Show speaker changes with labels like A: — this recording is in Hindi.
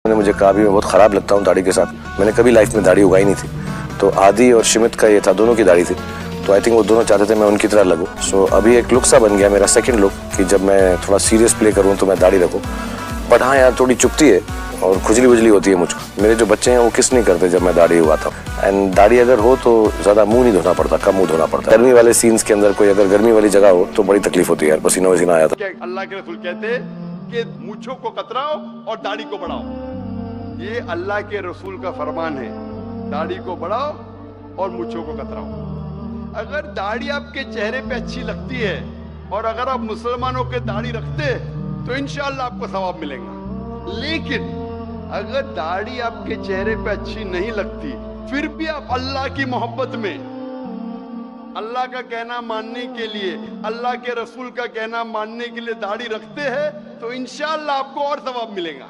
A: उन्होंने मुझे कहा भी मैं बहुत ख़राब लगता हूँ दाढ़ी के साथ। मैंने कभी लाइफ में दाढ़ी उगाई नहीं थी, तो आदि और शिमित का ये था, दोनों की दाढ़ी थी। तो आई थिंक वो दोनों चाहते थे मैं उनकी तरह लगूँ। सो अभी एक लुक सा बन गया मेरा, सेकंड लुक, कि जब मैं थोड़ा सीरियस प्ले करूँ तो मैं दाढ़ी रखूँ। बट हाँ यार, थोड़ी चुभती है और खुजली बुजली होती है मुझको। मेरे जो बच्चे हैं वो किस नहीं करते जब मैं दाढ़ी उगाता हूँ। एंड दाढ़ी अगर हो तो ज़्यादा मुंह नहीं धोना पड़ता, कम मुंह धोना पड़ता है। गर्मी वाले सीन्स के अंदर कोई अगर गर्मी वाली जगह हो तो बड़ी तकलीफ होती है यार, पसीना वसीना आया था।
B: अल्लाह के रसूल कहते कि मूंछों को कतराओ और दाढ़ी को बढ़ाओ। ये अल्लाह के रसूल का फरमान है, दाढ़ी को बढ़ाओ और मूंछों को कतराओ। अगर दाढ़ी आपके चेहरे पे अच्छी लगती है और अगर आप मुसलमानों के दाढ़ी रखते तो इंशाअल्लाह आपको सवाब मिलेगा। लेकिन अगर दाढ़ी आपके चेहरे पे अच्छी नहीं लगती, फिर भी आप अल्लाह की मोहब्बत में, अल्लाह का कहना मानने के लिए, अल्लाह के रसूल का कहना मानने के लिए दाढ़ी रखते हैं, तो इंशाअल्लाह आपको और सवाब मिलेगा।